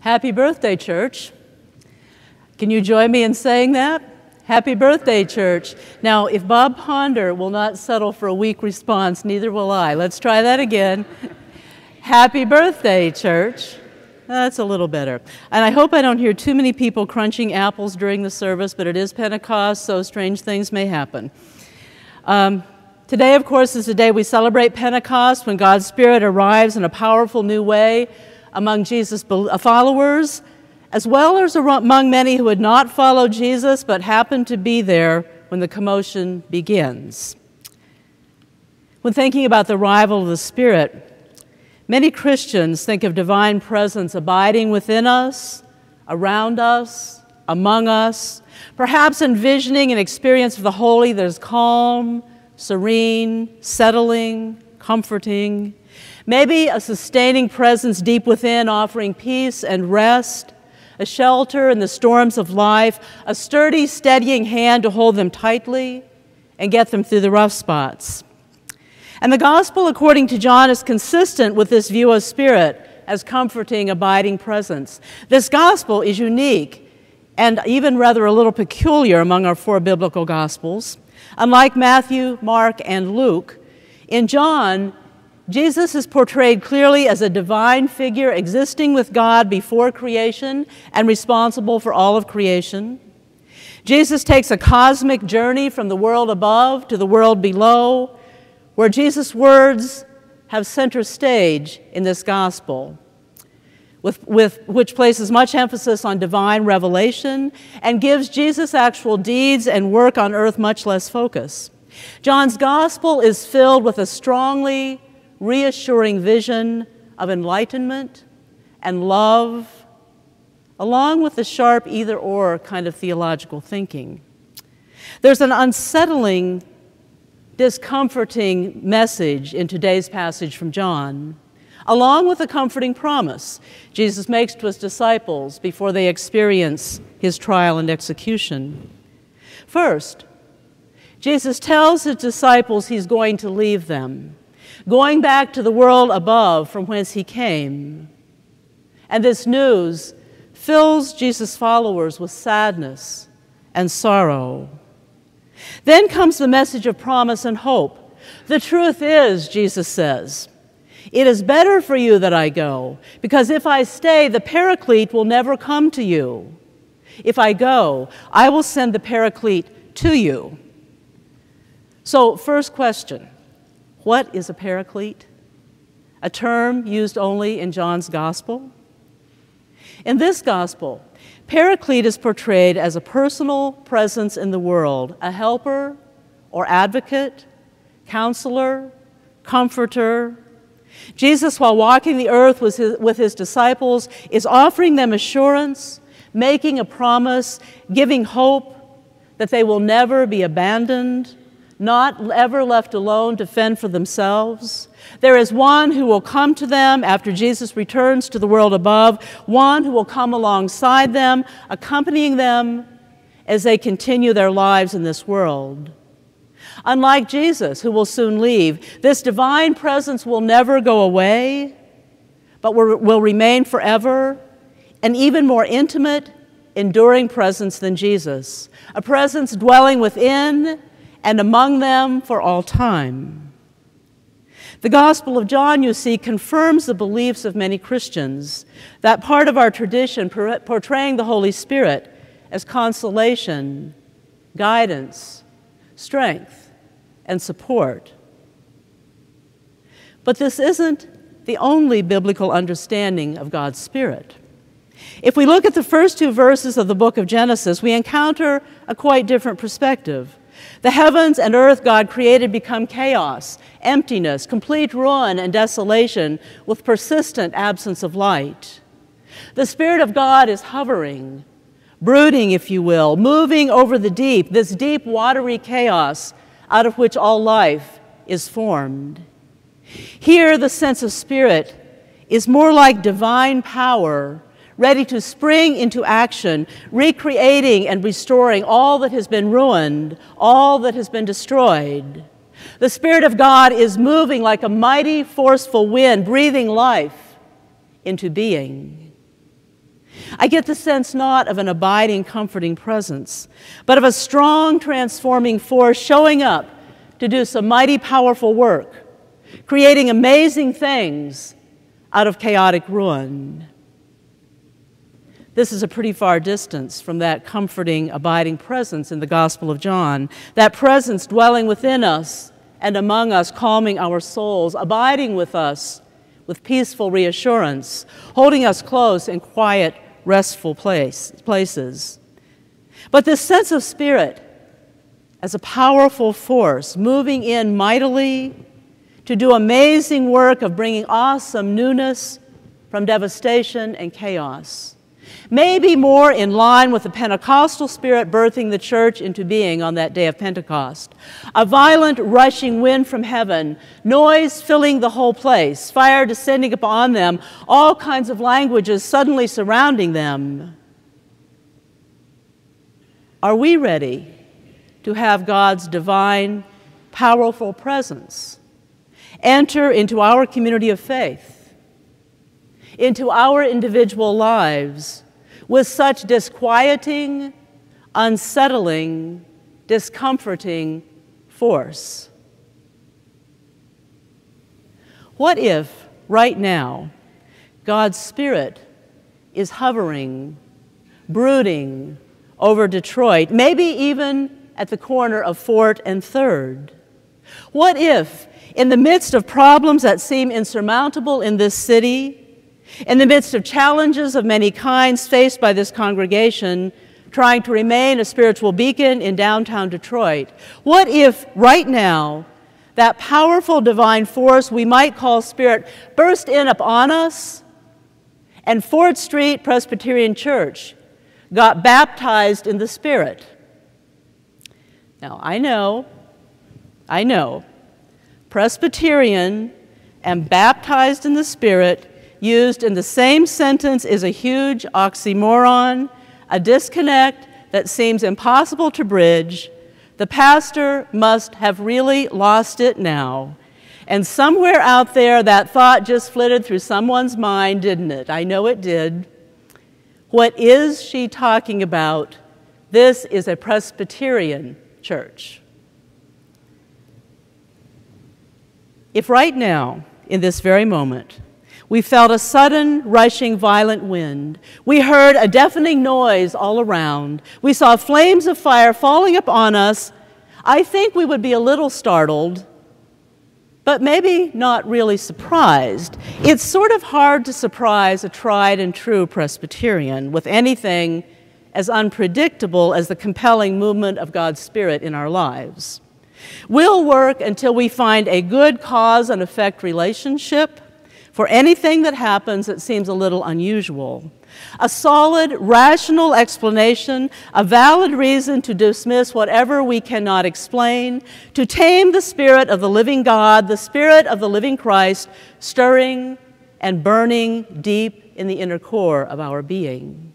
Happy birthday, church. Can you join me in saying that? Happy birthday, church. Now, if Bob Ponder will not settle for a weak response, neither will I. Let's try that again. Happy birthday, church. That's a little better. And I hope I don't hear too many people crunching apples during the service, but it is Pentecost, so strange things may happen. Today, of course, is the day we celebrate Pentecost, when God's Spirit arrives in a powerful new way among Jesus' followers, as well as among many who had not followed Jesus but happened to be there when the commotion begins. When thinking about the arrival of the Spirit, many Christians think of divine presence abiding within us, around us, among us, perhaps envisioning an experience of the holy that is calm, serene, settling, comforting. Maybe a sustaining presence deep within, offering peace and rest, a shelter in the storms of life, a sturdy, steadying hand to hold them tightly and get them through the rough spots. And the gospel, according to John, is consistent with this view of Spirit as comforting, abiding presence. This gospel is unique and even rather a little peculiar among our four biblical gospels. Unlike Matthew, Mark, and Luke, in John, Jesus is portrayed clearly as a divine figure existing with God before creation and responsible for all of creation. Jesus takes a cosmic journey from the world above to the world below, where Jesus' words have center stage in this gospel, which places much emphasis on divine revelation and gives Jesus' actual deeds and work on earth much less focus. John's gospel is filled with a strongly reassuring vision of enlightenment and love, along with the sharp either-or kind of theological thinking. There's an unsettling, discomforting message in today's passage from John, along with a comforting promise Jesus makes to his disciples before they experience his trial and execution. First, Jesus tells his disciples he's going to leave them, going back to the world above from whence he came. And this news fills Jesus' followers with sadness and sorrow. Then comes the message of promise and hope. The truth is, Jesus says, it is better for you that I go, because if I stay, the Paraclete will never come to you. If I go, I will send the Paraclete to you. So, first question. What is a paraclete? A term used only in John's gospel? In this gospel, paraclete is portrayed as a personal presence in the world, a helper or advocate, counselor, comforter. Jesus, while walking the earth with his disciples, is offering them assurance, making a promise, giving hope that they will never be abandoned, not ever left alone to fend for themselves. There is one who will come to them after Jesus returns to the world above, one who will come alongside them, accompanying them as they continue their lives in this world. Unlike Jesus, who will soon leave, this divine presence will never go away, but will remain forever, an even more intimate, enduring presence than Jesus, a presence dwelling within and among them for all time. The Gospel of John, you see, confirms the beliefs of many Christians, that part of our tradition portraying the Holy Spirit as consolation, guidance, strength, and support. But this isn't the only biblical understanding of God's Spirit. If we look at the first two verses of the book of Genesis, we encounter a quite different perspective. The heavens and earth God created become chaos, emptiness, complete ruin and desolation with persistent absence of light. The Spirit of God is hovering, brooding, if you will, moving over the deep, this deep, watery chaos out of which all life is formed. Here, the sense of spirit is more like divine power, ready to spring into action, recreating and restoring all that has been ruined, all that has been destroyed. The Spirit of God is moving like a mighty, forceful wind, breathing life into being. I get the sense not of an abiding, comforting presence, but of a strong, transforming force showing up to do some mighty, powerful work, creating amazing things out of chaotic ruin. This is a pretty far distance from that comforting, abiding presence in the Gospel of John, that presence dwelling within us and among us, calming our souls, abiding with us with peaceful reassurance, holding us close in quiet, restful places. But this sense of spirit as a powerful force moving in mightily to do amazing work of bringing awesome newness from devastation and chaos. Maybe more in line with the Pentecostal spirit birthing the church into being on that day of Pentecost. A violent rushing wind from heaven, noise filling the whole place, fire descending upon them, all kinds of languages suddenly surrounding them. Are we ready to have God's divine, powerful presence enter into our community of faith, into our individual lives, with such disquieting, unsettling, discomforting force? What if, right now, God's Spirit is hovering, brooding over Detroit, maybe even at the corner of 4th and 3rd? What if, in the midst of problems that seem insurmountable in this city, in the midst of challenges of many kinds faced by this congregation, trying to remain a spiritual beacon in downtown Detroit, what if right now that powerful divine force we might call Spirit burst in upon us and 4th Street Presbyterian Church got baptized in the Spirit? Now, I know, Presbyterian and baptized in the Spirit used in the same sentence is a huge oxymoron, a disconnect that seems impossible to bridge. The pastor must have really lost it now. And somewhere out there, that thought just flitted through someone's mind, didn't it? I know it did. What is she talking about? This is a Presbyterian church. If right now, in this very moment, we felt a sudden, rushing, violent wind, we heard a deafening noise all around, we saw flames of fire falling upon us, I think we would be a little startled, but maybe not really surprised. It's sort of hard to surprise a tried and true Presbyterian with anything as unpredictable as the compelling movement of God's Spirit in our lives. We'll work until we find a good cause and effect relationship for anything that happens that seems a little unusual. A solid, rational explanation, a valid reason to dismiss whatever we cannot explain, to tame the Spirit of the living God, the Spirit of the living Christ, stirring and burning deep in the inner core of our being.